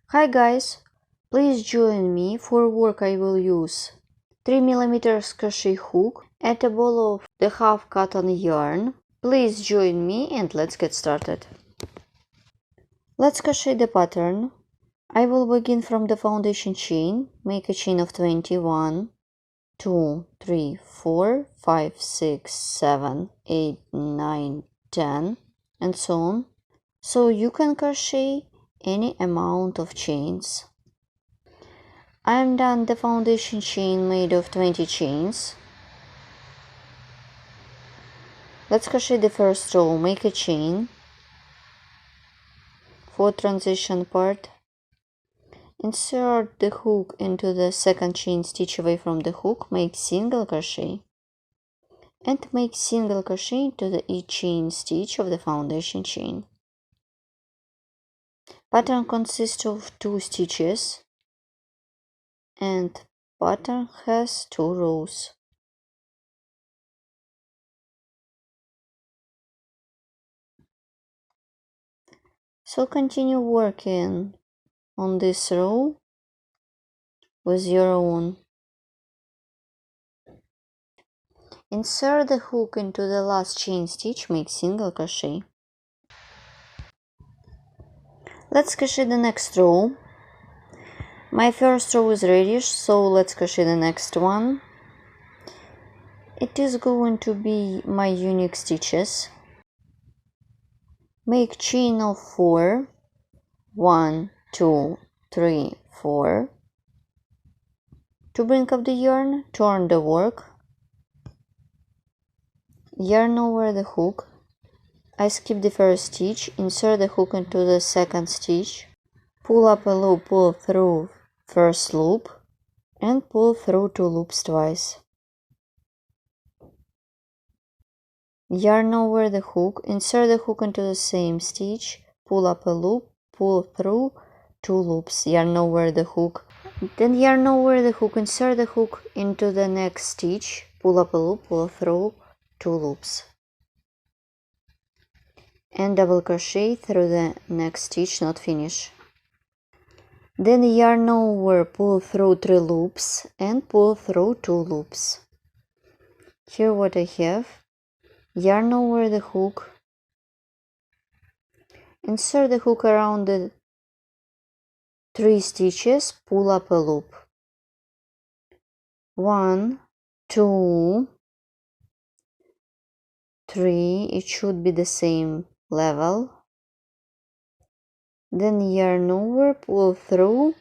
Hi guys, please join me. For work I will use 3mm crochet hook and a ball of the half cotton yarn. Please join me and let's get started. Let's crochet the pattern. I will begin from the foundation chain. Make a chain of 21, 2, 3, 4, 5, 6, 7, 8, 9, 10 and so on. So you can crochet any amount of chains. I am done the foundation chain made of 20 chains. Let's crochet the first row. Make a chain for transition part. Insert the hook into the second chain, stitch away from the hook, make single crochet and make single crochet into each chain stitch of the foundation chain. Pattern consists of 2 stitches and pattern has 2 rows. So continue working on this row with your own. Insert the hook into the last chain stitch, make single crochet. Let's crochet the next row. My first row is ready, so let's crochet the next one. It is going to be my unique stitches. Make chain of 4, 1, 2, 3, 4. To bring up the yarn, turn the work. Yarn over the hook. I skip the first stitch, insert the hook into the second stitch, pull up a loop, pull through first loop, and pull through 2 loops twice. Yarn over the hook, insert the hook into the same stitch, pull up a loop, pull through 2 loops, yarn over the hook. Then yarn over the hook, insert the hook into the next stitch, pull up a loop, pull through 2 loops. And double crochet through the next stitch, not finish. Then yarn over, pull through 3 loops and pull through 2 loops. Here what I have. Yarn over the hook. Insert the hook around the 3 stitches, pull up a loop. 1, 2, 3, it should be the same level. Then yarn over, pull through,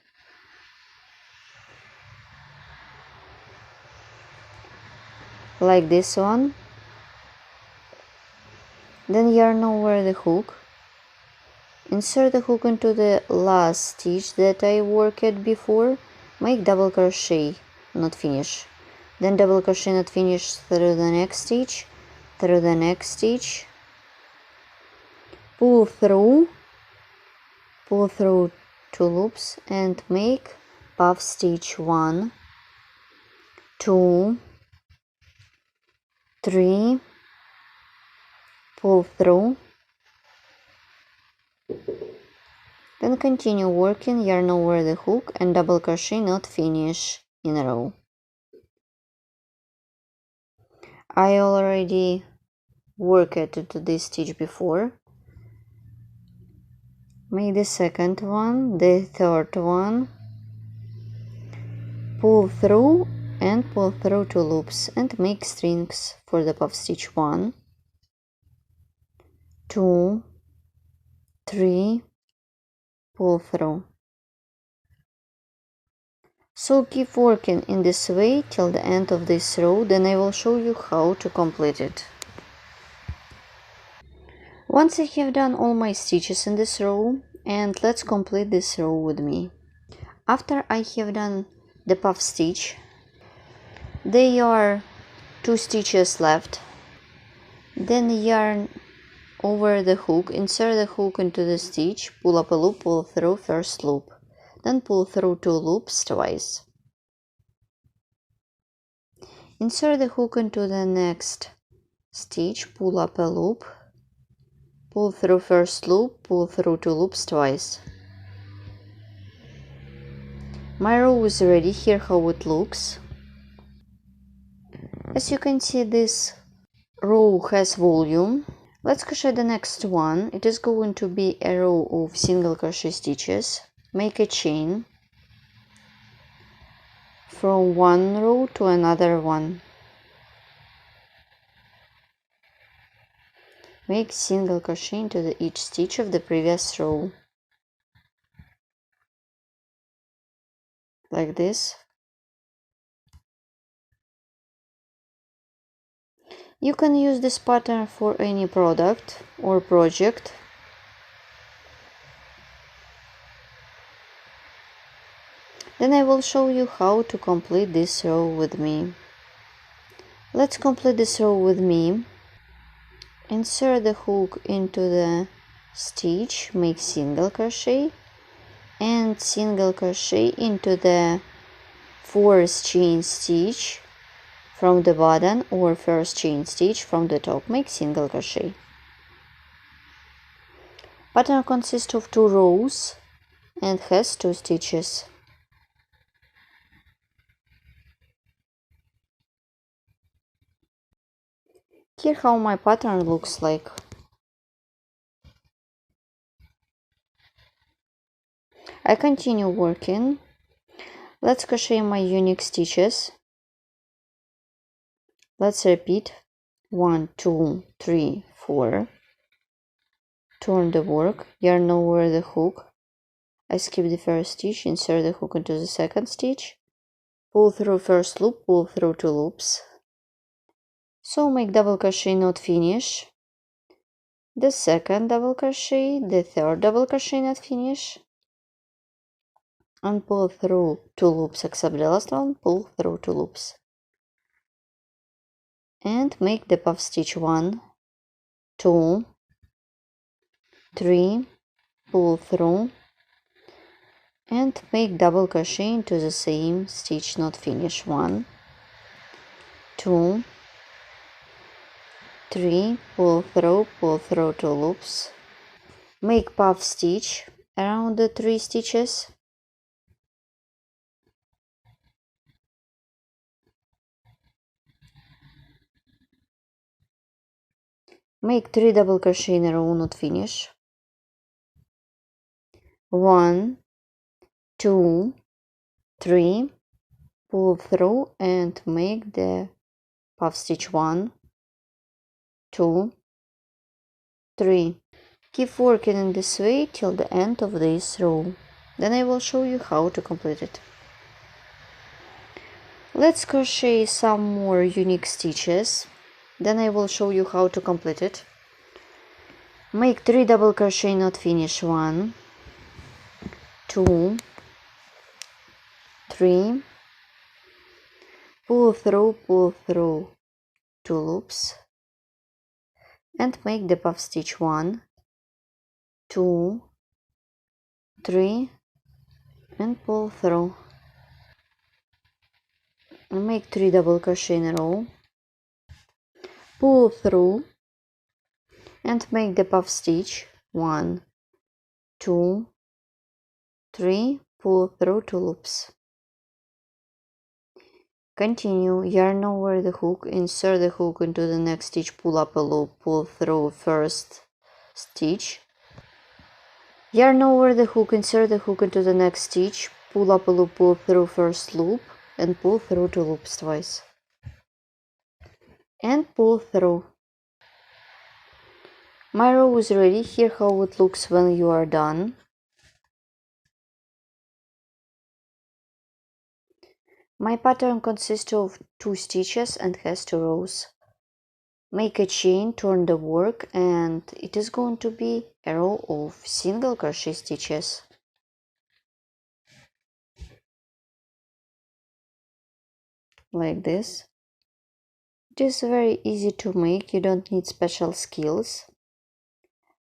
like this one. Then yarn over the hook. Insert the hook into the last stitch that I worked before. Make double crochet, not finish. Then double crochet, not finish, through the next stitch, through the next stitch. Pull through 2 loops and make puff stitch 1, 2, 3, pull through. Then continue working, yarn over the hook and double crochet, not finish in a row. I already worked to this stitch before. Make the second one, the third one, pull through and pull through 2 loops and make strings for the puff stitch 1, 2, 3, pull through. So keep working in this way till the end of this row, then I will show you how to complete it. Once I have done all my stitches in this row, and let's complete this row with me. After I have done the puff stitch, there are 2 stitches left. Then yarn over the hook, insert the hook into the stitch, pull up a loop, pull through first loop, then pull through 2 loops twice. Insert the hook into the next stitch, pull up a loop, pull through first loop, pull through 2 loops twice. My row is ready. Here how it looks. As you can see, this row has volume. Let's crochet the next one. It is going to be a row of single crochet stitches. Make a chain from one row to another one. Make single crochet into each stitch of the previous row, like this. You can use this pattern for any product or project. Then I will show you how to complete this row with me. Let's complete this row with me. Insert the hook into the stitch, make single crochet, and single crochet into the fourth chain stitch from the bottom or first chain stitch from the top. Make single crochet. Pattern consists of 2 rows and has 2 stitches. Here how my pattern looks like. I continue working. Let's crochet my unique stitches. Let's repeat 1, 2, 3, 4. Turn the work, yarn over the hook. I skip the first stitch, insert the hook into the second stitch, pull through first loop, pull through 2 loops. So make double crochet, not finish, the second double crochet, the third double crochet, not finish, and pull through 2 loops except the last one, pull through 2 loops. And make the puff stitch 1, 2, 3, pull through, and make double crochet into the same stitch, not finish. 1, 2, 3, pull through 2 loops. Make puff stitch around the 3 stitches. Make 3 double crochet in a row, not finish. 1, 2, 3, pull through and make the puff stitch 1, 2, 3. Keep working in this way till the end of this row. Then I will show you how to complete it. Let's crochet some more unique stitches. Then I will show you how to complete it. Make 3 double crochet, not finish. 1, 2, 3, pull through 2 loops, and make the puff stitch 1, 2, 3, and pull through. And make 3 double crochet in a row, pull through, and make the puff stitch 1, 2, 3, pull through 2 loops. Continue, yarn over the hook, insert the hook into the next stitch, pull up a loop, pull through first stitch, yarn over the hook, insert the hook into the next stitch, pull up a loop, pull through first loop, and pull through 2 loops twice, and pull through. My row is ready. Here how it looks when you are done. My pattern consists of 2 stitches and has 2 rows. Make a chain, turn the work, and it is going to be a row of single crochet stitches. Like this. It is very easy to make, you don't need special skills.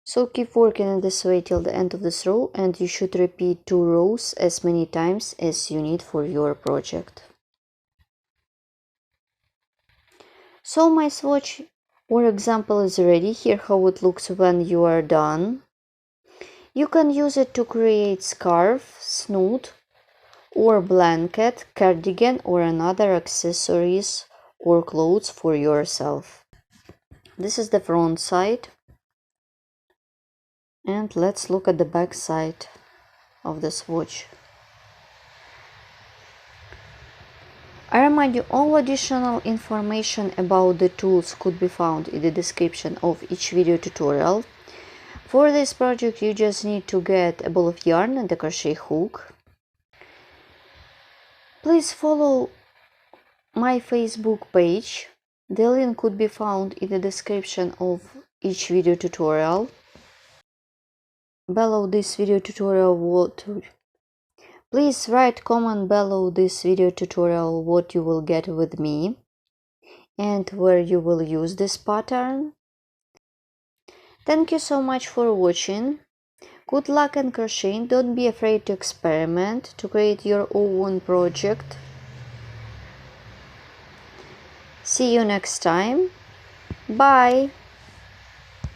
So keep working in this way till the end of this row, and you should repeat 2 rows as many times as you need for your project. So my swatch or example is ready. Here how it looks when you are done. You can use it to create scarf, snood, or blanket, cardigan, or another accessories or clothes for yourself. This is the front side, and let's look at the back side of the swatch. I remind you, all additional information about the tools could be found in the description of each video tutorial. For this project you just need to get a ball of yarn and a crochet hook. Please follow my Facebook page. The link could be found in the description of each video tutorial. Below this video tutorial, please write comment below this video tutorial what you will get with me and where you will use this pattern. Thank you so much for watching. Good luck in crocheting. Don't be afraid to experiment, to create your own project. See you next time. Bye.